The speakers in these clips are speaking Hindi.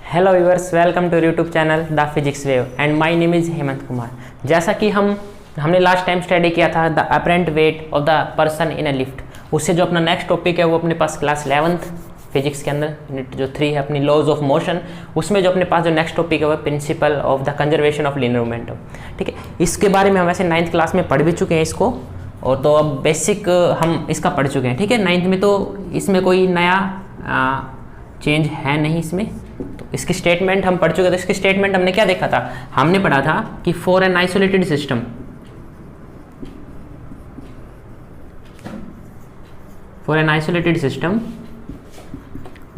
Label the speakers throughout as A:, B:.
A: Hello viewers, welcome to YouTube channel the physics wave and my name is Hemant Kumar. जैसा कि हमने लास्ट टाइम स्टडी किया था the apparent weight of the person in a lift, उससे जो अपना नेक्स्ट टॉपिक है वो अपने पास क्लास 11th फिजिक्स के अंदर यूनिट जो 3 है अपनी लॉज ऑफ मोशन, उसमें जो अपने पास जो नेक्स्ट टॉपिक है वो principle of the conservation of linear momentum. ठीक है, इसके बारे में हम वैसे 9th क्लास में पढ़ भी चुके हैं इसको, और तो अब बेसिक हम इसका पढ़ चुके हैं। ठीक है, 9th में तो इसमें कोई नया चेंज है नहीं इसमें। तो इसकी स्टेटमेंट हम पढ़ चुके थे। इसकी स्टेटमेंट हमने क्या देखा था? हमने पढ़ा था कि for an isolated system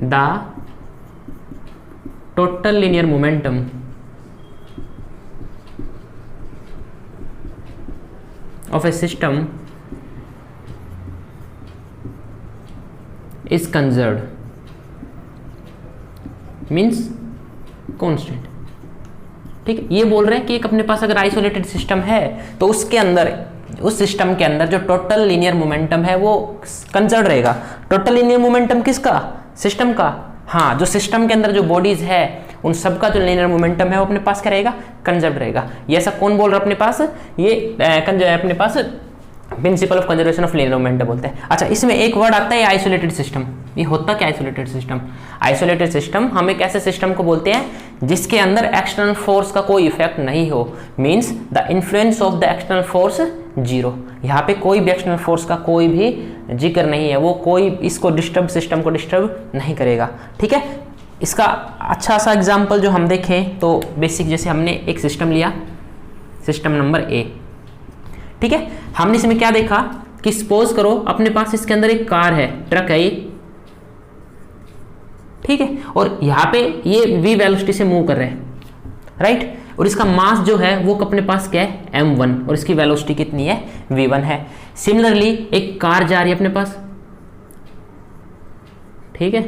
A: the total linear momentum of a system is conserved, means constant। ठीक है, ये बोल रहे हैं कि एक अपने पास अगर आइसोलेटेड सिस्टम है तो उसके अंदर, उस सिस्टम के अंदर जो टोटल लीनियर मोमेंटम है वो कंजर्व रहेगा। टोटल लीनियर मोमेंटम किसका? सिस्टम का। हाँ, जो सिस्टम के अंदर जो बॉडीज है उन सबका जो लीनियर मोमेंटम है वो अपने पास क्या रहेगा? कंजर्व रहेगा। ये ऐसा कौन बोल रहा है अपने पास? ये अपने पास principle of conservation of linear momentum बोलते हैं। अच्छा, इसमें एक वर्ड आता है आइसोलेटेड सिस्टम। ये होता क्या आइसोलेटेड सिस्टम? आइसोलेटेड सिस्टम हम एक ऐसे सिस्टम को बोलते हैं जिसके अंदर एक्सटर्नल फोर्स का कोई इफेक्ट नहीं हो, means the influence of the external force zero. यहाँ पे कोई भी एक्सटर्नल फोर्स का कोई भी जिक्र नहीं है, वो कोई इसको डिस्टर्ब, सिस्टम को डिस्टर्ब नहीं करेगा। ठीक है, इसका अच्छा सा एग्जाम्पल जो हम देखें तो बेसिक, जैसे हमने एक सिस्टम लिया, सिस्टम नंबर ए। ठीक है, हमने इसमें क्या देखा कि सपोज करो अपने पास इसके अंदर एक कार है, ट्रक है ये। ठीक है, और यहाँ पे ये v वेलोसिटी से मूव कर रहे हैं, राइट। और इसका मास जो है वो अपने पास क्या है? m1, और इसकी वेलोसिटी कितनी है? v1 है। सिमिलरली एक कार जा रही है अपने पास, ठीक है,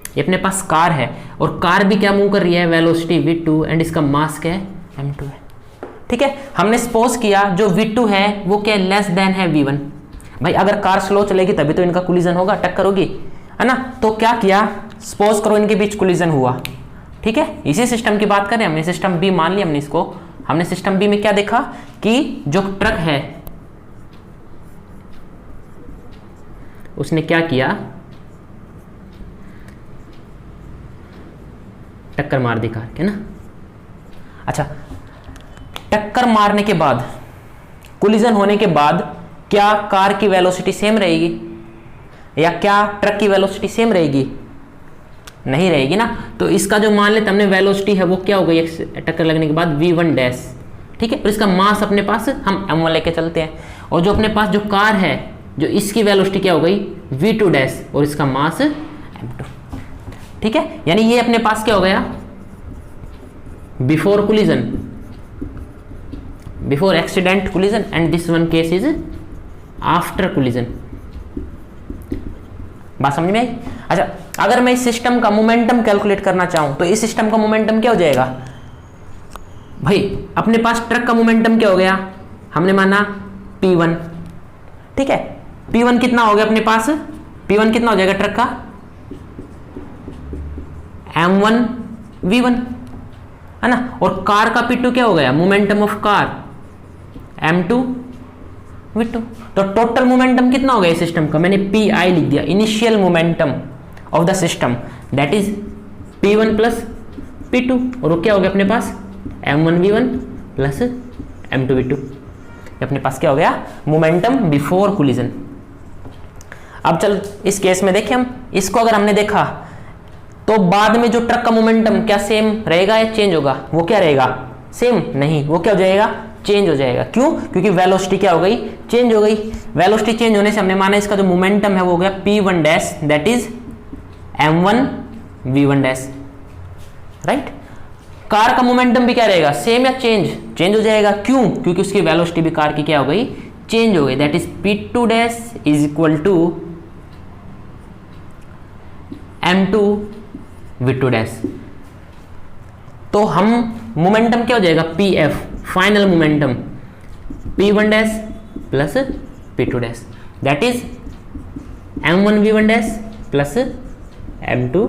A: ये अपने पास कार है और कार भी क्या मूव कर रही है? वेलोसिटी v2 एंड इसका मास क्या है? m2 है। ठीक है, हमने सपोज किया जो v2 है वो क्या लेस देन है v1। भाई अगर कार स्लो चलेगी तभी तो इनका कोलिजन होगा, टक्कर होगी, है ना। तो क्या किया, सपोज करो इनके बीच कोलिजन हुआ। ठीक है, इसी सिस्टम की बात करें, हमने सिस्टम बी मान लिया हमने इसको। हमने सिस्टम बी में क्या देखा कि जो ट्रक है उसने क्या किया? टक्कर मार दी कार के ना। अच्छा, टक्कर मारने के बाद, कोलिजन होने के बाद क्या कार की वेलोसिटी सेम रहेगी या क्या ट्रक की वेलोसिटी सेम रहेगी? नहीं रहेगी ना। तो इसका जो मान लेते हमने वेलोसिटी है वो क्या हो गई टक्कर लगने के बाद? v1 dash. ठीक है, और इसका मास अपने पास हम m1 लेके चलते हैं, और जो अपने पास जो कार है जो इसकी वेलोसिटी क्या हो गई? v2 डैश, और इसका मास m2। ठीक है, यानी ये अपने पास क्या हो गया? Before collision, before accident collision, and this one case is after collision. बात समझ में आई? अच्छा, अगर मैं इस सिस्टम का मोमेंटम कैलकुलेट करना चाहूं तो इस सिस्टम का मोमेंटम क्या हो जाएगा? भाई अपने पास ट्रक का मोमेंटम क्या हो गया? हमने माना p1। ठीक है, p1 कितना हो गया अपने पास? p1 कितना हो जाएगा ट्रक का? m1 v1, है ना। और कार का p2 क्या हो गया? Momentum of car m2 v2। तो टोटल मोमेंटम कितना हो गया इस सिस्टम का? मैंने pi लिख दिया, initial momentum of the system, that is p1 plus p2, और वो क्या हो गया अपने पास? m1 v1 plus m2 v2। अपने पास क्या हो गया? Momentum before collision. अब चल इस केस में देखें हम इसको, अगर हमने देखा तो बाद में जो ट्रक का मोमेंटम क्या सेम रहेगा या चेंज होगा? वो क्या रहेगा? सेम नहीं, वो क्या हो जाएगा? चेंज हो जाएगा। क्यों? क्योंकि वेलोसिटी क्या हो गई? चेंज हो गई। वेलोसिटी चेंज होने से हमने माना इसका जो मोमेंटम है वो हो गया p1 dash, that is m1 v1 dash, right. Car का मोमेंटम भी क्या रहेगा? सेम या चेंज? चेंज हो जाएगा। क्यों? क्योंकि उसकी वेलोसिटी भी कार की क्या हो गई? चेंज हो गई, that is p2 dash is equal to m2 v2 dash. तो हम मोमेंटम क्या हो जाएगा? pf, final momentum p1 dash plus p2 dash, that is m1 v1 dash plus m2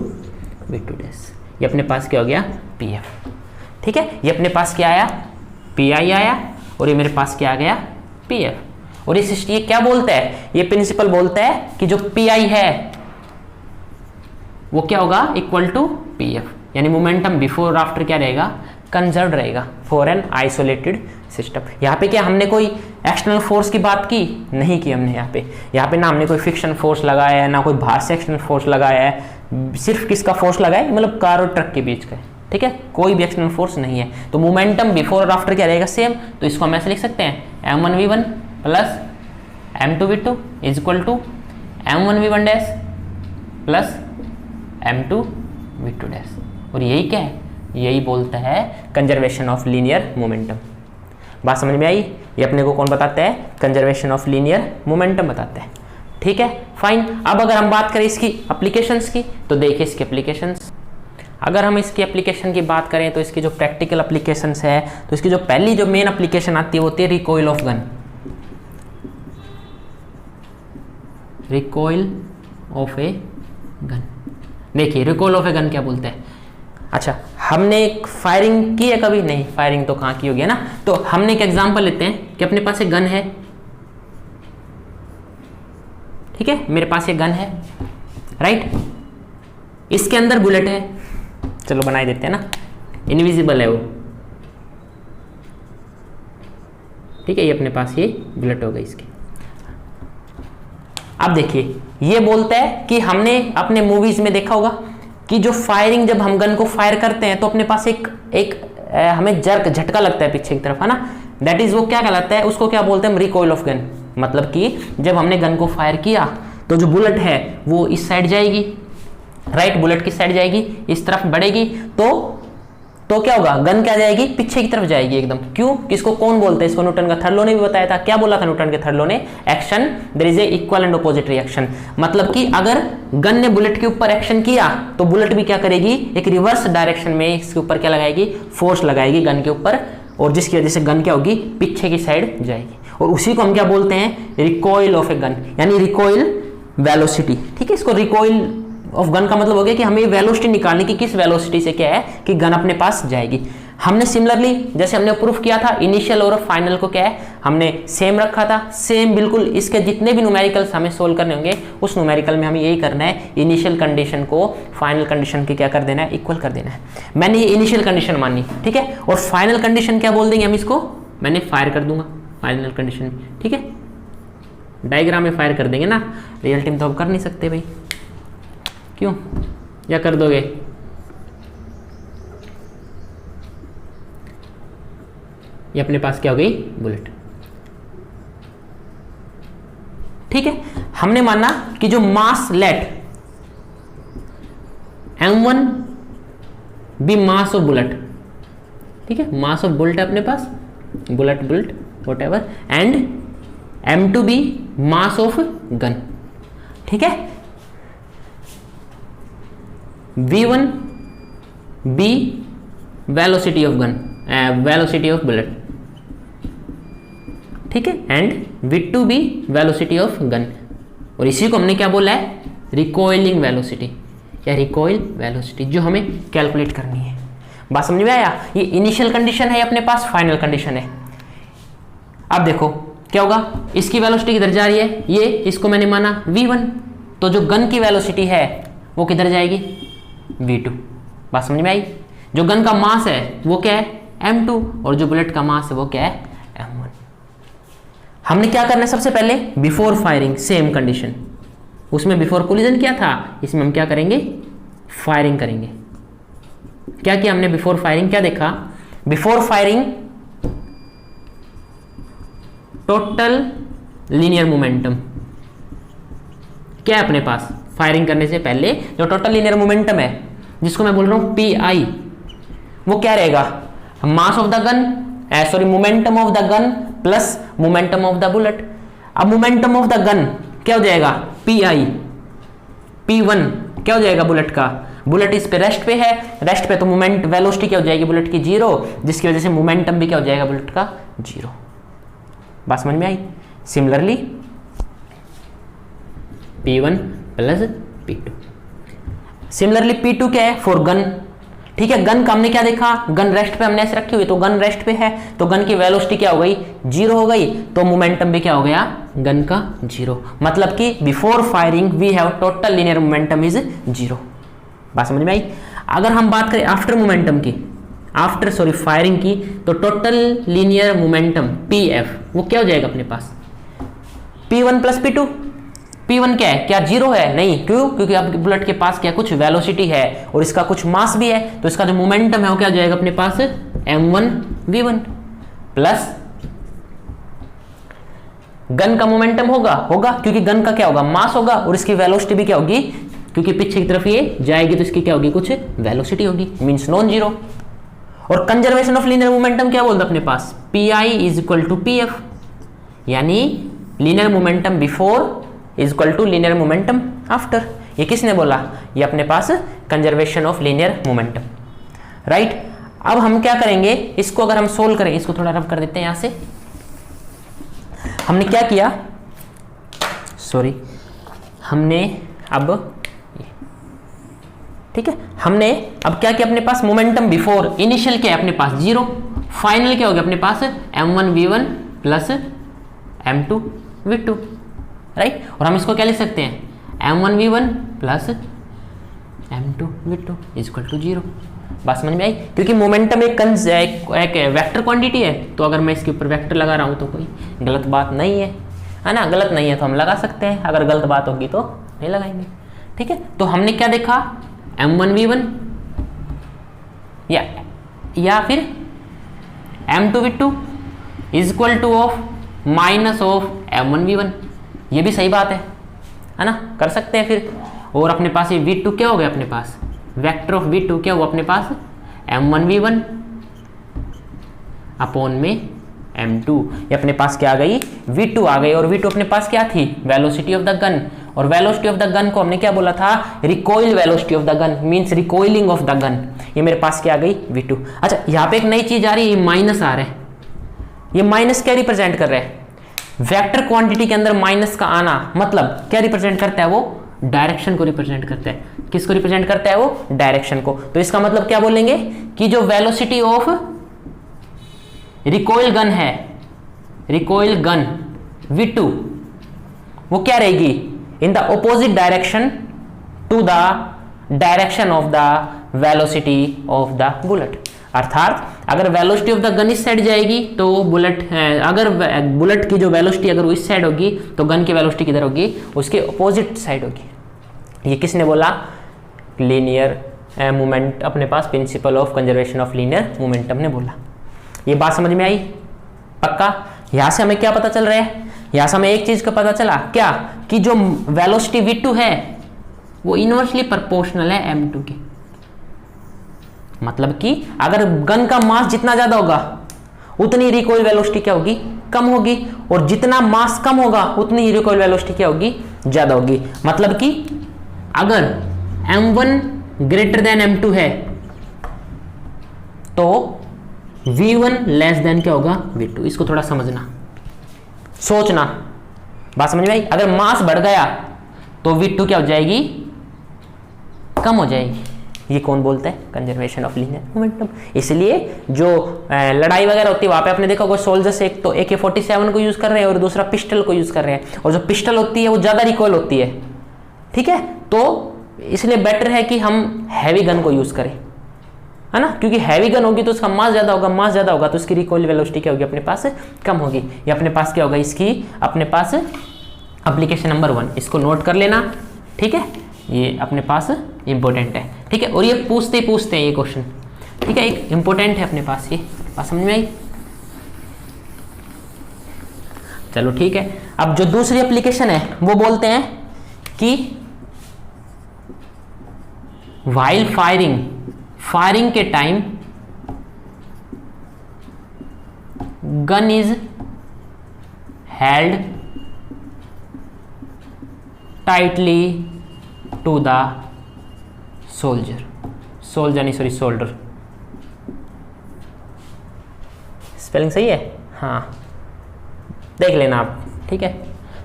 A: v2 dash. ये अपने पास क्या हो गया pf। ठीक है, ये अपने पास क्या आया pi आया और ये मेरे पास क्या आ गया pf। और इस ये क्या बोलता है, ये प्रिंसिपल बोलता है कि जो pi है वो क्या होगा इक्वल टू pf, यानी मोमेंटम बिफोर और आफ्टर क्या रहेगा कंजर्व रहेगा फॉर एन आइसोलेटेड सिस्टम। यहाँ पे क्या हमने कोई एक्सटर्नल फोर्स की बात की नहीं की हमने यहाँ पे ना हमने कोई फ्रिक्शन फोर्स लगाया है ना कोई बाहर से एक्सटर्नल फोर्स लगाया है, सिर्फ किसका फोर्स लगाया है मतलब कार और ट्रक के बीच का। ठीक है, कोई भी एक्सटर्नल फोर्स नहीं है, तो मोमेंटम बिफोर और आफ्टर क्या रहेगा सेम। तो इसको हम ऐसे लिख सकते हैं m1v1 plus m2v2 is equal to m1v1 dash plus m2v2 dash. और यही क्या है, यही बोलता है कंजर्वेशन ऑफ लीनियर मोमेंटम। बात समझ में आई, ये अपने को कौन बताता है कंजर्वेशन ऑफ लीनियर मोमेंटम बताता है। ठीक है फाइन। अब अगर हम बात करें इसकी एप्लीकेशंस की तो देखिए इसकी एप्लीकेशंस, अगर हम इसकी एप्लीकेशन की बात करें तो इसकी जो प्रैक्टिकल एप्लीकेशंस है तो इसकी जो पहली जो मेन एप्लीकेशन आती है वो होती है recoil of gun. Recoil of a gun, देखिए रिकॉइल ऑफ ए गन क्या बोलते हैं। अच्छा, हमने एक फायरिंग की है कभी नहीं, फायरिंग तो कहाँ की होगी है ना। तो हमने एक एग्जांपल लेते हैं कि अपने पास एक गन है, ठीक है मेरे पास एक गन है राइट, इसके अंदर बुलेट है, चलो बनाई देते हैं ना, इनविजिबल है वो। ठीक है, ये अपने पास ये बुलेट हो गई इसकी। अब देखिए ये बोलता है कि हमने अपने मूवीज में देखा होगा कि जो फायरिंग जब हम गन को फायर करते हैं तो अपने पास एक हमें जर्क झटका लगता है पीछे की तरफ है ना, दैट इज वो क्या कहलाता है, उसको क्या बोलते हैं रिकॉइल ऑफ गन। मतलब कि जब हमने गन को फायर किया तो जो बुलेट है वो इस साइड जाएगी राइट, बुलेट किस साइड जाएगी इस तरफ बढ़ेगी, तो क्या होगा गन क्या जाएगी पीछे की तरफ जाएगी एकदम। क्यों, किसको कौन बोलते हैं इसको, न्यूटन का थर्ड लॉ ने भी बताया था। क्या बोला था न्यूटन के थर्ड लॉ ने, action there is a equal and opposite reaction. मतलब कि अगर गन ने बुलेट के ऊपर एक्शन किया तो बुलेट भी क्या करेगी एक रिवर्स डायरेक्शन में इसके ऊपर क्या लगाएगी फोर्स लगाएगी गन के ऊपर, और जिसकी वजह से गन क्या होगी पीछे की साइड जाएगी। और उसी को हम क्या बोलते हैं रिकॉइल ऑफ ए गन, यानी रिकॉइल वेलोसिटी। ठीक है, इसको रिकॉइल ऑफ गन का मतलब हो गया कि हमें वेलोसिटी निकालनी कि किस वेलोसिटी से क्या है कि गन अपने पास जाएगी। हमने सिमिलरली जैसे हमने प्रूफ किया था इनिशियल और फाइनल को क्या है हमने सेम रखा था, सेम बिल्कुल इसके जितने भी न्यूमेरिकल्स हमें सोल्व करने होंगे उस न्यूमेरिकल में हमें यही करना है, इनिशियल कंडीशन को फाइनल कंडीशन के क्या कर देना है इक्वल कर देना है। मैंने ये इनिशियल कंडीशन मानी, ठीक है, और फाइनल कंडीशन क्या बोल देंगे हम इसको, मैंने फायर कर दूंगा फाइनल कंडीशन। ठीक है, डायग्राम में फायर कर देंगे ना, रियल टाइम तो हम कर नहीं सकते भाई, क्यों, या कर दोगे, ये अपने पास क्या हो गई बुलेट। ठीक है, हमने माना कि जो mass let m1 be mass of bullet, ठीक है मास ऑफ बुलेट है अपने पास, bullet whatever, and m2 be mass of gun. ठीक है, v1 be velocity of gun, velocity of bullet, ठीक है, and v2 be velocity of gun. और इसी को हमने क्या बोला है रिकॉइलिंग वेलोसिटी या रिकॉइल वेलोसिटी, जो हमें कैलकुलेट करनी है। बात समझ में आया, ये इनिशियल कंडीशन है अपने पास, फाइनल कंडीशन है। अब देखो क्या होगा, इसकी वेलोसिटी किधर जा रही है, ये इसको मैंने माना v1, तो जो गन की वेलोसिटी है वो किधर जाएगी v2। बात समझ में आई, जो गन का मास है वो क्या है m2 और जो बुलेट का मास है वो क्या है m1। हमने क्या करना है सबसे पहले बिफोर फायरिंग सेम कंडीशन, उसमें बिफोर कोलिजन किया था, इसमें हम क्या करेंगे फायरिंग करेंगे। क्या किया हमने बिफोर फायरिंग, क्या देखा before firing total linear momentum क्या है अपने पास, फायरिंग करने से पहले जो टोटल लीनियर मोमेंटम है जिसको मैं बोल रहा हूं PI, वो क्या रहेगा mass of the gun, sorry momentum of the gun plus momentum of the bullet. अब मोमेंटम ऑफ द गन क्या हो जाएगा PI, P1 क्या हो जाएगा बुलेट का, बुलेट इस पे रेस्ट पे है, रेस्ट पे तो मोमेंट वेलोसिटी क्या हो जाएगी बुलेट की 0, जिसकी वजह से मोमेंटम भी क्या हो जाएगा बुलेट का 0। बात समझ में आई। सिमिलरली P2 क्या है, फॉर गन। ठीक है, गन का हमने क्या देखा, गन रेस्ट पे हमने ऐसे रखी हुई, तो गन रेस्ट पे है तो गन की वेलोसिटी क्या हो गई, 0 हो गई, तो मोमेंटम भी क्या हो गया, गन का 0। मतलब कि before firing we have total linear momentum is 0। बात समझ में आई। अगर हम बात करें आफ्टर मोमेंटम की, आफ्टर फायरिंग की, तो टोटल लीनियर मोमेंटम PF वो क्या हो जाएगा अपने पास, P1 प्लस P2। P1 क्या है, क्या 0 है, नहीं, क्यों, क्योंकि अब बुलेट के पास क्या कुछ वेलोसिटी है और इसका कुछ मास भी है, तो इसका जो मोमेंटम है वो क्या हो जाएगा अपने पास, m1v1 प्लस गन का मोमेंटम होगा क्योंकि गन का क्या होगा, मास होगा, और इसकी वेलोसिटी भी क्या होगी, क्योंकि पीछे की तरफ ये जाएगी तो इसकी क्या होगी, कुछ वेलोसिटी होगी, मींस नॉन जीरो। और कंजर्वेशन ऑफ लीनियर मोमेंटम क्या बोलता अपने पास, Pi is equal to PF, यानी linear momentum before is equal to linear momentum after. ये किसने बोला, ये अपने पास conservation of linear momentum, right. अब हम क्या करेंगे, इसको अगर हम सोल्व करें, इसको थोड़ा रब कर देते हैं यहां से। हमने क्या किया, हमने अब ठीक है, हमने अब क्या किया, अपने पास मोमेंटम बिफोर, इनिशियल क्या है अपने पास 0, फाइनल क्या हो गया अपने पास m1v1 प्लस m2v2, राइट। और हम इसको क्या लिख सकते हैं, m1v1 plus m2v2 is equal to 0। बात समझ में आई, क्योंकि मोमेंटम एक वेक्टर क्वांटिटी है, तो अगर मैं इसके ऊपर वेक्टर लगा रहा हूं तो कोई गलत बात नहीं है ना, गलत नहीं है तो हम लगा सकते हैं, अगर गलत बात होगी तो नहीं लगाएंगे। ठीक है, तो हमने क्या देखा, m1v1 या फिर m2v2 is equal two of minus of m1v1, ये भी सही बात है ना, कर सकते हैं फिर। और अपने पास ये v2 क्या हो गया अपने पास, वेक्टर ऑफ v2 क्या हुआ अपने पास, m1v1 अपॉन में m2, ये अपने पास क्या आ गई, v2 आ गई, और v2 अपने पास क्या थी, वेलोसिटी ऑफ द गन, और वेलोसिटी ऑफ द गन को हमने क्या बोला था, recoil velocity of the gun, means recoiling of the gun, ये मेरे पास क्या आ गई v2। अच्छा, यहाँ पे एक नई चीज आ रही है, ये माइनस आ रहा है, ये माइनस क्या रिप्रेजेंट कर रहा है, वेक्टर क्वांटिटी के अंदर माइनस का आना मतलब क्या रिप्रेजेंट करता है, वो डायरेक्शन को रिप्रेजेंट करता है। किसको रिप्रेजेंट करता है, वो डायरेक्शन को। तो इसका मतलब क्या बोलेंगे कि जो वेलोसिटी ऑफ रिकॉइल गन है, रिकॉइल गन v2 वो क्या रहेगी, in the opposite direction to the direction of the velocity of the bullet. अर्थात अगर वेलोसिटी ऑफ द गन इस साइड जाएगी तो बुलेट, अगर बुलेट की जो वेलोसिटी अगर वो इस साइड होगी तो गन की वेलोसिटी किधर होगी, उसके ऑपोजिट साइड होगी। ये किसने बोला, लीनियर मोमेंट, अपने पास principle of conservation of linear momentum ने बोला। ये बात समझ में आई पक्का। यहां से हमें क्या पता चल रहा है, यहां से हमें एक चीज का पता चला क्या, कि जो वेलोसिटी v2 है वो इनवर्सली प्रोपोर्शनल है m2 के। मतलब कि अगर गन का मास जितना ज्यादा होगा उतनी रिकॉइल वेलोसिटी क्या होगी, कम होगी, और जितना मास कम होगा उतनी ही रिकॉइल वेलोसिटी क्या होगी, ज्यादा होगी। मतलब कि अगर m1 ग्रेटर देन m2 है तो v1 लेस देन क्या होगा, v2। इसको थोड़ा समझना, सोचना, बात समझ में आई। अगर मास बढ़ गया तो v2 क्या हो जाएगी, कम हो जाएगी। ये कौन बोलता है, कंजर्वेशन ऑफ लीनियर मोमेंटम। इसलिए जो लड़ाई वगैरह होती है वहां पे आपने देखा होगा सोल्जर्स एक तो AK-47 को यूज कर रहे हैं और दूसरा पिस्टल को यूज कर रहे हैं, और जो पिस्टल होती है वो ज्यादा रिकॉइल होती है, ठीक है। तो इसलिए बेटर है कि हम हैवी गन को यूज करें, है ना, क्योंकि हैवी गन होगी तो उसका मास ज्यादा होगा, मास ज्यादा होगा तो उसकी रिकॉइल वेलोसिटी क्या होगी, अपने पास कम होगी। ये अपने पास क्या होगा, इसकी अपने पास एप्लीकेशन नंबर 1, इसको नोट कर लेना, ठीक है, ये अपने पास इंपॉर्टेंट है, ठीक है। और ये पूछते हैं ये क्वेश्चन, ठीक है, एक इंपॉर्टेंट है अपने पास, ये बात समझ में आई। चलो ठीक है, अब जो दूसरी एप्लीकेशन है वो बोलते हैं कि व्हाइल फायरिंग के time gun is held tightly to the shoulder, spelling सही है, हाँ देख लेना आप, ठीक है।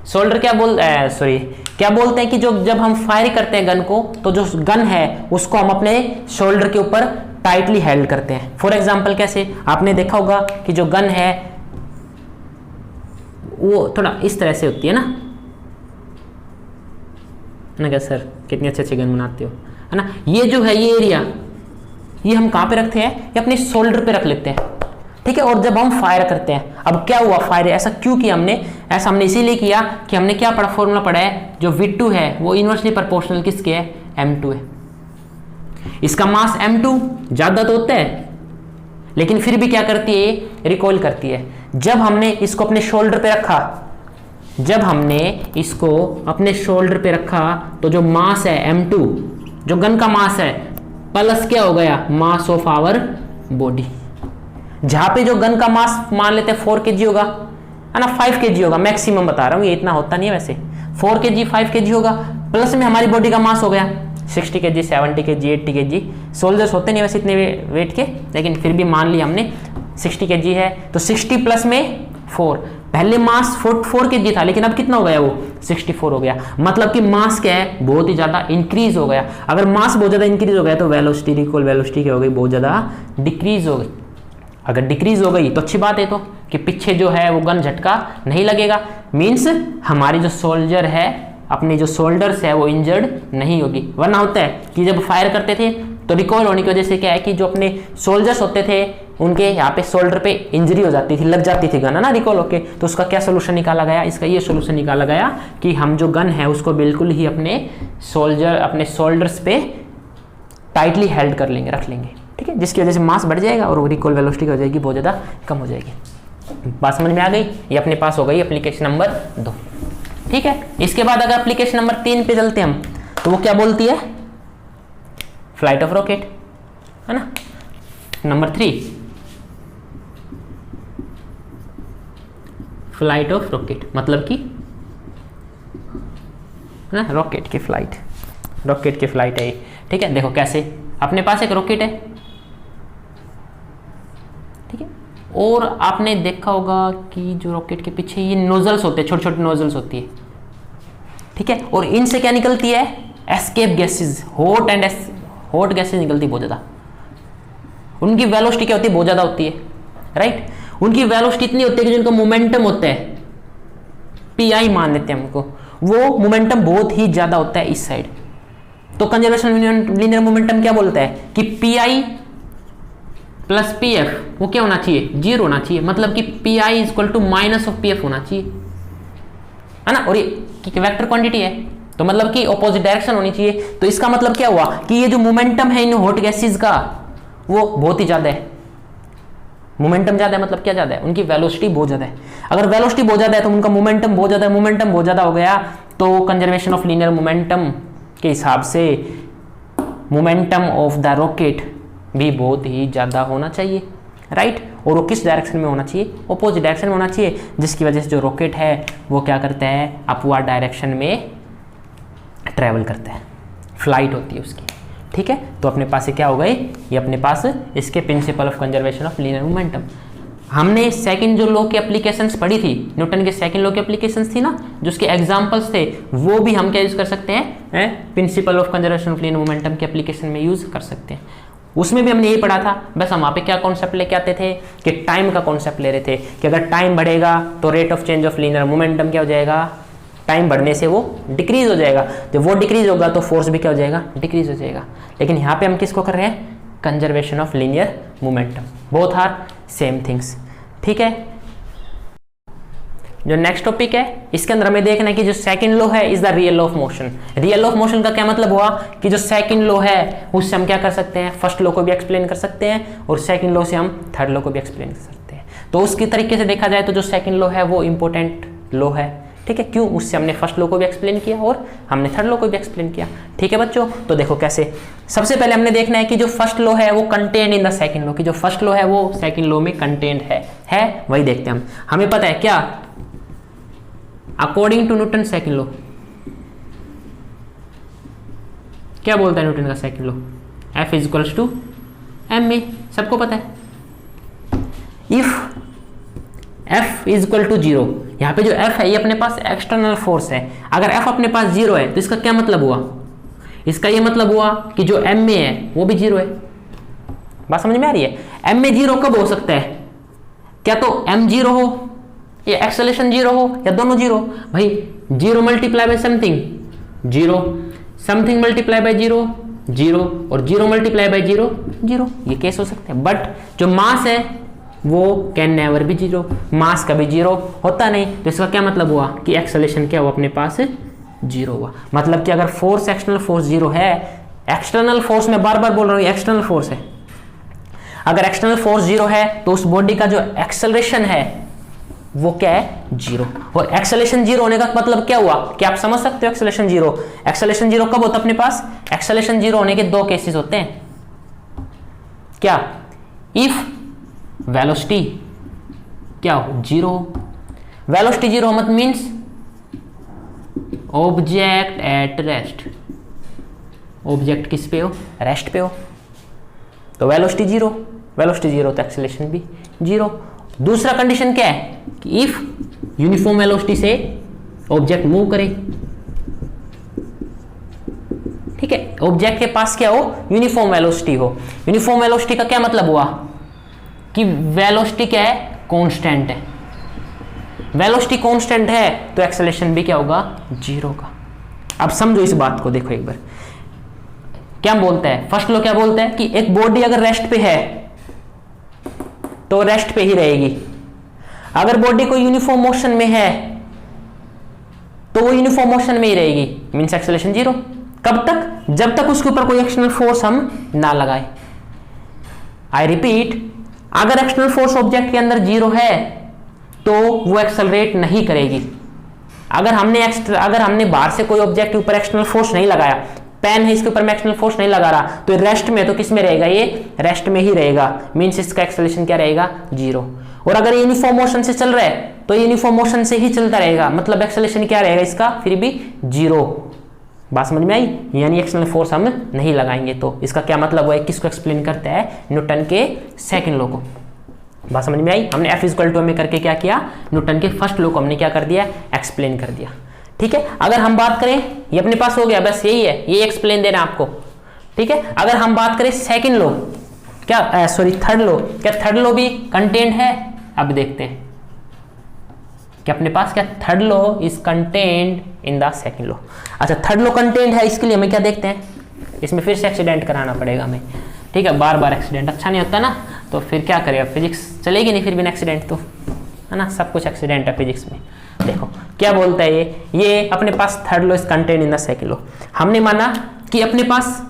A: सोल्डर क्या क्या बोलते हैं कि जो जब हम फायर करते हैं गन को, तो जो गन है उसको हम अपने शोल्डर के ऊपर टाइटली हेल्ड करते हैं। फॉर एग्जांपल कैसे, आपने देखा होगा कि जो गन है वो थोड़ा इस तरह से होती है ना क्या सर, कितनी अच्छे गन बनाते हो, है ना। ये जो है ये एरिया, ये हम कहाँ पे रखते हैं, ये अपने शोल्डर पे रख लेते हैं, ठीक है। और जब हम फायर करते हैं, अब क्या हुआ, फायर ऐसा क्यों किया हमने, ऐसा हमने इसीलिए किया कि हमने क्या पढ़ा, फॉर्मूला पढ़ा है, जो V2 है वो इनवर्सली प्रोपोर्शनल किसके है, M2 है। इसका मास M2 ज्यादा तो होता है, लेकिन फिर भी क्या करती है, रिकॉइल करती है। जब हमने इसको अपने शोल्डर पे रखा, जब हमने इसको अपने शोल्डर पे रखा, तो जो मास है M2, जो गन का मास है, प्लस क्या हो गया, मास ऑफ आवर बॉडी। जहां पे जो गन का मास मान लेते हैं 4 kg होगा, है ना, 5 kg होगा, मैक्सिमम बता रहा हूं, ये इतना होता नहीं है वैसे, 4 kg 5 kg होगा, प्लस में हमारी बॉडी का मास हो गया 60 kg 70 kg 80 kg। सोल्जर्स होते नहीं वैसे इतने वेट के, लेकिन फिर भी मान लिया हमने 60 kg है, तो 60 प्लस में 4, पहले मास 4 kg था, लेकिन अब कितना हो गया, वो 64 हो गया। मतलब कि मास क्या है, बहुत ही ज्यादा इंक्रीज हो गया। अगर मास बहुत ज्यादा इंक्रीज हो गया तो वेलोसिटी, रिकॉइल वेलोसिटी क्या हो गई, बहुत ज्यादा डिक्रीज हो गई। अगर डिक्रीज हो गई तो अच्छी बात है, तो कि पीछे जो है वो गन झटका नहीं लगेगा, मींस हमारी जो सोल्जर है, अपने जो शोल्डर्स है वो इंजर्ड नहीं होगी। वरना होता है कि जब फायर करते थे तो रिकॉइल होने की वजह से क्या है कि जो अपने सोल्जर्स होते थे उनके यहाँ पे शोल्डर पे इंजरी हो जाती थी, लग जाती थी गन, है ना, रिकॉल होके। तो उसका क्या सोल्यूशन निकाला गया, इसका ये सोल्यूशन निकाला गया कि हम जो गन है उसको बिल्कुल ही अपने शोल्डर्स पे टाइटली हेल्ड कर लेंगे, रख लेंगे, ठीक है, जिसकी वजह से मास बढ़ जाएगा और रिकॉइल वेलोसिटी हो जाएगी बहुत ज़्यादा कम हो जाएगी। बात समझ में आ गई, ये अपने पास हो गई एप्लीकेशन नंबर 2, ठीक है। इसके बाद अगर एप्लीकेशन नंबर 3 पे चलते हम, तो वो क्या बोलती है, फ्लाइट ऑफ रॉकेट, है ना। नंबर 3, फ्लाइट ऑफ रॉकेट, मतलब कि ना रॉकेट की फ्लाइट, रॉकेट की फ्लाइट है, ठीक है। देखो कैसे, अपने पास एक रॉकेट है, ठीक है, और आपने देखा होगा कि जो रॉकेट के पीछे ये नोजल्स होते हैं, छोटे छोटे नोजल्स होती है, ठीक है, और इनसे क्या निकलती है, एस्केप गैसेज, हॉट गैसेज निकलती है बहुत ज्यादा। उनकी वेलोसिटी क्या होती है, बहुत ज्यादा होती है, राइट। उनकी वेलोसिटी इतनी होती है कि जिनका मोमेंटम होता है, पीआई मान लेते हैं हमको, वो मोमेंटम बहुत ही ज्यादा होता है इस साइड। तो कंजर्वेशन लीनियर मोमेंटम क्या बोलता है कि पीआई प्लस पीएफ वो क्या होना चाहिए, 0 होना चाहिए। मतलब कि PI is equal to minus of PF होना चाहिए, है ना। और ये वेक्टर क्वांटिटी है, तो मतलब कि ऑपोजिट डायरेक्शन होनी चाहिए। तो इसका मतलब क्या हुआ कि ये जो मोमेंटम है इन हॉट गैसेज का वो बहुत ही ज्यादा है। मोमेंटम ज्यादा है मतलब क्या ज्यादा है, उनकी वेलोसिटी बहुत ज्यादा है। अगर वेलोसिटी बहुत ज्यादा है तो उनका मोमेंटम बहुत ज्यादा है, मोमेंटम बहुत ज्यादा हो गया तो कंजर्वेशन ऑफ लीनियर मोमेंटम के हिसाब से मोमेंटम ऑफ द रॉकेट भी बहुत ही ज्यादा होना चाहिए, राइट। और वो किस डायरेक्शन में होना चाहिए, ऑपोजिट डायरेक्शन में होना चाहिए, जिसकी वजह से जो रॉकेट है वो क्या करता है, अपवर्ड डायरेक्शन में ट्रेवल करता है, फ्लाइट होती है उसकी, ठीक है। तो अपने पास ये क्या हो गए, ये अपने पास इसके principal of conservation of linear momentum. हमने सेकंड जो लॉ की एप्लीकेशंस पढ़ी थी, न्यूटन के सेकंड लॉ की एप्लीकेशंस थी ना, जो उसके एग्जांपल्स थे, वो भी हम क्या यूज कर सकते हैं, principal of conservation of linear momentum के एप्लीकेशन में यूज कर सकते हैं। उसमें भी हमने यही पढ़ा था, बस हम वहाँ पे क्या कॉन्सेप्ट लेके आते थे कि टाइम का कॉन्सेप्ट ले रहे थे कि अगर टाइम बढ़ेगा तो rate of change of linear momentum क्या हो जाएगा, टाइम बढ़ने से वो डिक्रीज हो जाएगा। जब वो डिक्रीज होगा तो फोर्स भी क्या हो जाएगा, डिक्रीज हो जाएगा। लेकिन यहाँ पे हम किसको कर रहे हैं, conservation of linear momentum, both are same things, ठीक है। जो नेक्स्ट टॉपिक है इसके अंदर हमें देखना है कि जो सेकंड लॉ है is the real law of motion. Real law of motion का क्या मतलब हुआ कि जो सेकंड लॉ है उससे हम क्या कर सकते हैं, फर्स्ट लॉ को भी एक्सप्लेन कर सकते हैं और सेकंड लॉ से हम थर्ड लॉ को भी एक्सप्लेन कर सकते हैं। तो उसके तरीके से देखा जाए तो जो सेकंड लॉ है वो इंपॉर्टेंट लॉ है, ठीक है। क्यों, उससे हमने फर्स्ट लॉ को भी एक्सप्लेन किया और हमने थर्ड लॉ को भी एक्सप्लेन किया, ठीक है बच्चों। तो देखो कैसे, सबसे पहले हमने देखना है कि जो फर्स्ट लॉ है वो content in the second law, की जो फर्स्ट लॉ है वो सेकंड लॉ में कंटेंट है वही देखते हैं हम। हमें पता है क्या, according to Newton second law क्या बोलता है न्यूटन का second law, F is equals to ma, सबको पता है। If F is equal to 0, यहाँ पे जो F है ये अपने पास एक्सटर्नल फोर्स है। अगर F अपने पास 0 है तो इसका क्या मतलब हुआ, इसका ये मतलब हुआ कि जो M में है वो भी 0 है। बात समझ में आ रही है? M में 0 कब हो सकता है, क्या तो M 0 हो या एक्सेलरेशन 0 हो या दोनों 0। भाई 0 multiply by something 0, something multiply by 0 0 और 0 मल्टीप्लाई बाय 0 0, ये केस हो सकते हैं। बट जो मास है वो कैन नेवर भी 0, मास कभी 0 होता नहीं। तो इसका क्या मतलब हुआ कि एक्सेलरेशन क्या हुआ अपने पास 0 हुआ। मतलब कि अगर फोर्स एक्सटर्नल फोर्स 0 है, एक्सटर्नल फोर्स में बार बार बोल रहा हूँ एक्सटर्नल फोर्स है, अगर एक्सटर्नल फोर्स 0 है तो उस बॉडी का जो एक्सेलरेशन है वो क्या है 0। और एक्सेलरेशन 0 होने का मतलब क्या हुआ कि आप समझ सकते हो एक्सेलरेशन 0, एक्सेलरेशन 0 कब होता है अपने पास, एक्सेलरेशन 0 होने के दो केसेस होते हैं। क्या, इफ वेलोसिटी क्या हो 0, वेलोसिटी 0 मत means object at rest, object किस पे हो, रेस्ट पे हो, तो वेलोसिटी 0, वेलोसिटी 0 तो एक्सेलरेशन भी 0। दूसरा कंडीशन क्या है कि इफ यूनिफॉर्म वेलोसिटी से ऑब्जेक्ट मूव करे, ठीक है, ऑब्जेक्ट के पास क्या हो, यूनिफॉर्म वेलोसिटी हो। यूनिफॉर्म वेलोसिटी का क्या मतलब हुआ कि वेलोसिटी क्या है, कांस्टेंट है। वेलोसिटी कांस्टेंट है तो एक्सेलरेशन भी क्या होगा 0 का। अब समझो इस बात को, देखो एक बार क्या बोलता है फर्स्ट लॉ, क्या बोलता है कि एक बॉडी अगर रेस्ट पे है तो रेस्ट पे ही रहेगी। अगर बॉडी को यूनिफॉर्म मोशन में है तो वो यूनिफॉर्म मोशन में ही रहेगी, मींस एक्सेलरेशन 0। कब तक, जब तक उसके ऊपर कोई एक्सटर्नल फोर्स हम ना लगाए। आई रिपीट, अगर एक्सटर्नल फोर्स ऑब्जेक्ट के अंदर 0 है तो वो एक्सेलरेट नहीं करेगी। अगर हमने बाहर से कोई ऑब्जेक्ट के ऊपर एक्सटर्नल फोर्स नहीं लगाया, पेन है इसके ऊपर मैं एक्सटर्नल फोर्स नहीं लगा रहा, तो रेस्ट में, तो किस में रहेगा, ये रेस्ट में ही रहेगा, मींस इसका एक्सेलरेशन क्या रहेगा 0। और अगर यूनिफॉर्म मोशन से चल रहा है तो यूनिफॉर्म मोशन से ही चलता रहेगा, मतलब एक्सेलरेशन क्या रहेगा इसका फिर भी 0। बात समझ में आई, यानी एक्सटर्नल फोर्स हम नहीं लगाएंगे। तो इसका क्या मतलब हुआ, किसको एक्सप्लेन करता है, न्यूटन के सेकंड लॉ को। बात समझ में आई, हमने F इक्वल टू में करके क्या किया, न्यूटन के फर्स्ट लॉ को हमने क्या कर दिया, एक्सप्लेन कर दिया। ठीक है, अगर हम बात करें, ये अपने पास हो गया, बस यही है, ये एक्सप्लेन देना आपको। ठीक है, अगर हम बात करें सेकंड लॉ, क्या सॉरी थर्ड लॉ, क्या थर्ड लॉ भी कंटेंट है, अब देखते हैं कि अपने पास क्या third law is content in the second law. अच्छा, थर्ड लॉ कंटेंट है, इसके लिए हमें क्या देखते हैं, इसमें फिर से एक्सीडेंट कराना पड़ेगा हमें। ठीक है, बार बार एक्सीडेंट अच्छा नहीं होता ना, तो फिर क्या करेगा, फिजिक्स चलेगी नहीं फिर बिना एक्सीडेंट, तो है ना, सब कुछ एक्सीडेंट है फिजिक्स में। देखो क्या बोलता है ये अपने पास third law is content in the second law. हमने माना कि अपने पास,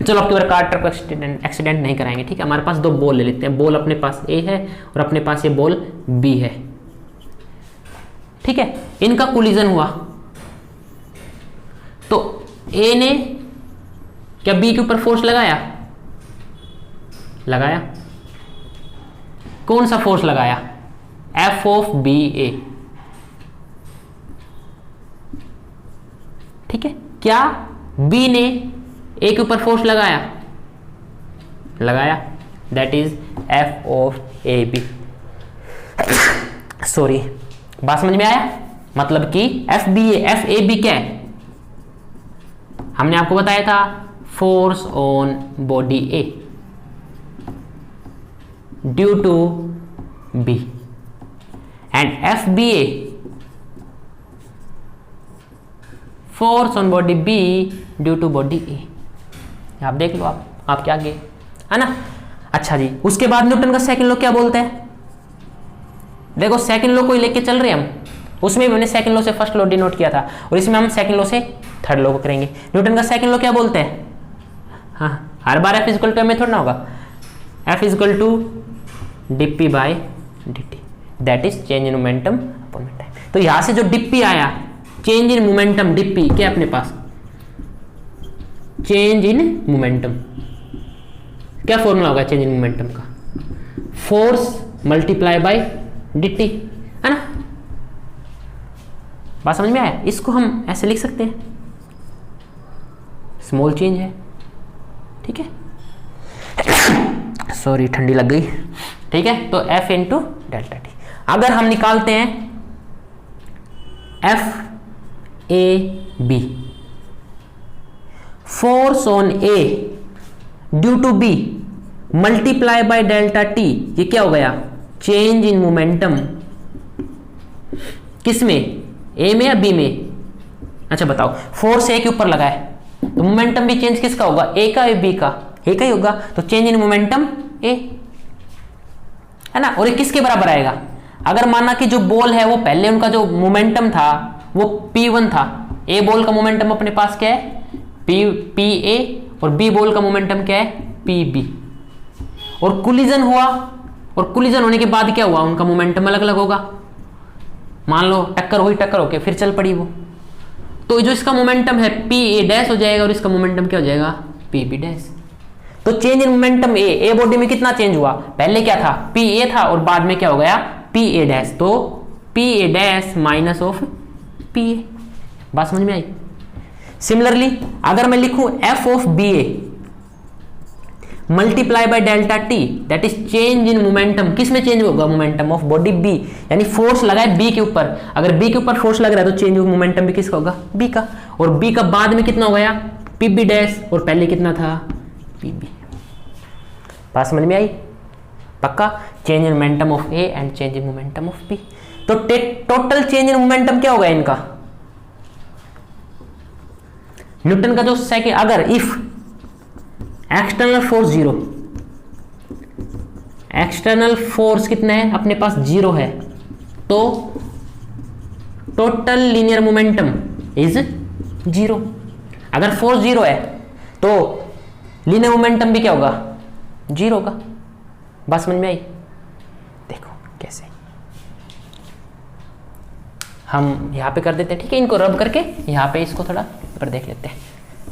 A: चलो अब की कार्टर को एक्सीडेंट नहीं कराएंगे, ठीक है, हमारे पास दो बॉल ले लेते हैं, बॉल अपने पास ए है और अपने पास ये बॉल बी है। ठीक है, इनका कोलिजन हुआ तो ए ने क्या बी के ऊपर फोर्स लगाया, कौन सा फोर्स लगाया, F ऑफ बी ए। ठीक है, क्या बी ने ए के ऊपर फोर्स लगाया, that is F of A B. Sorry, बात समझ में आया, मतलब कि F ए बी क्या है, हमने आपको बताया था force on body A due to B, and F B A force on body B due to body A. आप देख लो, आप क्या आगे है ना। अच्छा जी, उसके बाद न्यूटन का सेकंड लॉ क्या बोलते हैं, देखो सेकंड लॉ को लेके चल रहे हैं हम, उसमें भी हमने सेकंड लॉ से फर्स्ट लॉ डिनोट किया था और इसमें हम सेकंड लॉ से थर्ड लॉ को करेंगे। न्यूटन का सेकंड लॉ क्या बोलते हैं, हाँ हर बार F इक्वल टू में थोड़ा ना होगा, F equal to dp by dt, that is change in momentum upon time. तो यहां से जो dp आया, चेंज इन मोमेंटम, dp क्या अपने पास, चेंज इन मोमेंटम, क्या फॉर्मूला होगा चेंज इन मोमेंटम का, फोर्स मल्टीप्लाई बाय dt, है ना। बात समझ में आया, इसको हम ऐसे लिख सकते हैं, स्मॉल चेंज है। ठीक है, सॉरी ठंडी लग गई। ठीक है, तो F इंटू डेल्टा टी। अगर हम निकालते हैं F A B, force on A due to B multiply by delta T, ये क्या हो गया, चेंज इन मोमेंटम किसमें, ए में या बी में। अच्छा बताओ, फोर्स ए के ऊपर लगा है तो मोमेंटम भी चेंज किसका होगा, ए का या बी का, ए का ही होगा, तो चेंज इन मोमेंटम ए है ना। और ये किसके बराबर आएगा, अगर माना कि जो बॉल है वो पहले उनका जो मोमेंटम था वो P1 था, ए बॉल का मोमेंटम अपने पास क्या है पी ए, और बी बॉल का मोमेंटम क्या है पी बी, और कोलिजन हुआ, और कोलिजन होने के बाद क्या हुआ, उनका मोमेंटम अलग अलग होगा। मान लो टक्कर हुई, टक्कर होके फिर चल पड़ी वो, तो जो इसका मोमेंटम है पी ए डैश हो जाएगा और इसका मोमेंटम क्या हो जाएगा पी बी डैश। तो change in momentum a body में कितना चेंज हुआ, पहले क्या था पी ए था और बाद में क्या हो गया पी ए डैश, तो P A dash minus of P A. बात समझ में आई। सिमिलरली अगर मैं लिखूं F of B A multiply by delta T, that is change in momentum, किस में चेंज होगा, मोमेंटम ऑफ बॉडी बी, यानी फोर्स लगा है बी के ऊपर, अगर बी के ऊपर फोर्स लग रहा है तो चेंज ऑफ मोमेंटम भी किसका होगा बी का, और बी का बाद में कितना हो गया पी बी डैश, और पहले कितना था पी बी। बात समझ में आई, पक्का। Change in momentum of A and change in momentum of B, तो टोटल चेंज इन मोमेंटम क्या होगा इनका, न्यूटन का जो सेकंड, अगर if external force zero, external force कितने हैं अपने पास जीरो है, तो total linear momentum is zero. अगर फोर्स जीरो है तो लीनियर मोमेंटम भी क्या होगा जीरो होगा। बात समझ में आई। देखो कैसे हम यहां पे कर देते हैं, ठीक है, इनको रब करके यहां पे इसको थोड़ा पर देख लेते हैं।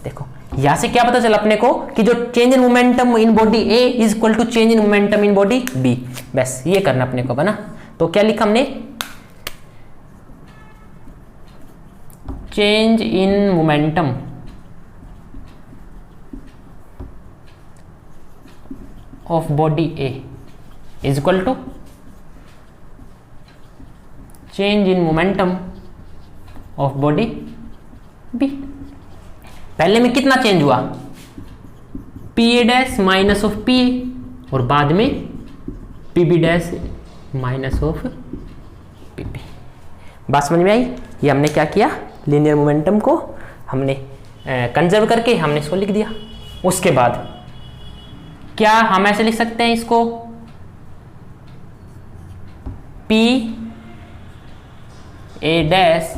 A: देखो यहां से क्या पता चला अपने को कि जो change in momentum in body A is equal to change in momentum in body B, बस ये करना अपने को बना। तो क्या लिखा हमने, change in momentum of body A is equal to change in momentum of body B. पहले में कितना चेंज हुआ, P A dash minus of P A, और बाद में P B dash minus of P B. बात समझ में आई। ये हमने क्या किया, लीनियर मोमेंटम को हमने कंजर्व करके हमने इसको लिख दिया। उसके बाद क्या हम ऐसे लिख सकते हैं इसको, P A dash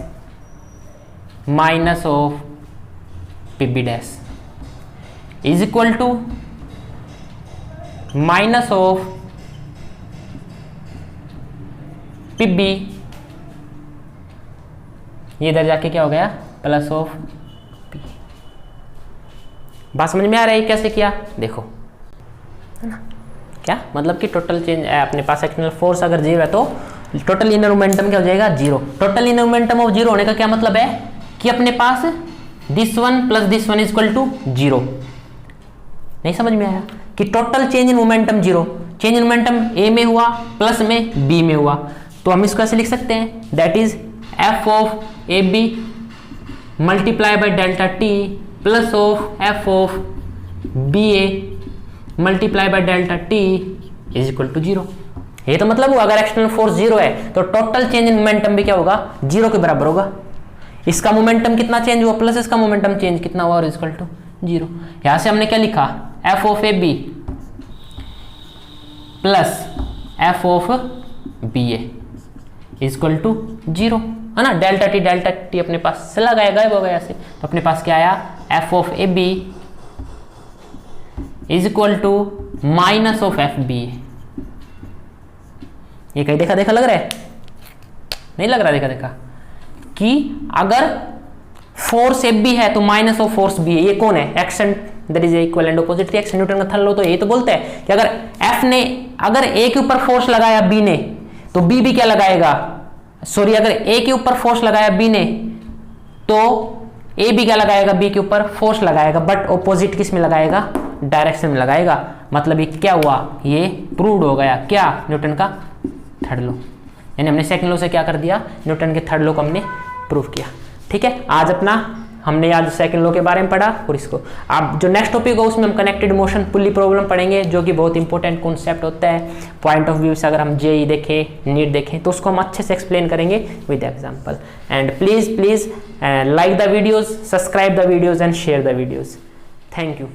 A: minus of P B dash is equal to minus of P B, ये इधर जाके क्या हो गया प्लस ऑफ पी। बात समझ में आ रही है कैसे किया, देखो है ना। क्या मतलब कि टोटल चेंज अपने पास एक्सटर्नल फोर्स अगर जीरो है तो टोटल लीनियर मोमेंटम क्या हो जाएगा zero. Total linear momentum of zero होने का क्या मतलब है कि अपने पास this one plus this one is equal to zero. नहीं समझ में आया कि total change in momentum zero, change in momentum A में हुआ प्लस में बी में हुआ, तो हम इसको ऐसे लिख सकते हैं that is F of A B multiply by delta T plus of F of B A multiply by delta T is equal to zero. ये तो मतलब हुआ अगर एक्सटर्नल फोर्स जीरो है तो टोटल चेंज इन मोमेंटम भी क्या होगा जीरो के बराबर होगा। इसका मोमेंटम कितना चेंज हुआ प्लस इसका मोमेंटम चेंज कितना हुआ और इज इक्वल टू जीरो। यहां से हमने क्या लिखा, F of A B plus F of B A is equal to zero, है ना। डेल्टा टी अपने पास चला गया, गायब हो गया से, तो अपने पास क्या आया F of A B is equal to minus of F B. ये कहीं देखा देखा लग रहा है, नहीं लग रहा देखा देखा, कि अगर फोर्स एफ बी है तो माइनस ऑफ फोर्स बी है। ये कौन है, action that is equal and opposite reaction, Newton का थर्ड लॉ तो ये तो बोलते हैं कि अगर एफ ने अगर ए के ऊपर फोर्स लगाया बी ने तो बी भी क्या लगाएगा, सॉरी अगर ए के ऊपर फोर्स लगाया बी ने तो ए भी क्या लगाएगा बी के ऊपर फोर्स लगाएगा, बट ऑपोजिट किस में लगाएगा, डायरेक्शन में लगाएगा। मतलब ये क्या हुआ, ये प्रूव्ड हो गया क्या, न्यूटन का थर्ड लॉ। यानी हमने सेकंड लॉ से क्या कर दिया, न्यूटन के थर्ड लॉ को हमने प्रूव किया। ठीक है, आज अपना हमने आज सेकंड लॉ के बारे में पढ़ा, और इसको अब जो नेक्स्ट टॉपिक हो उसमें हम कनेक्टेड मोशन पुली प्रॉब्लम पढ़ेंगे, जो कि बहुत इंपॉर्टेंट कॉन्सेप्ट होता है पॉइंट ऑफ व्यू से। अगर हम जेई देखें, नीट देखें, तो उसको हम अच्छे से एक्सप्लेन करेंगे with example. And please like the videos, subscribe the videos and share the videos. Thank you.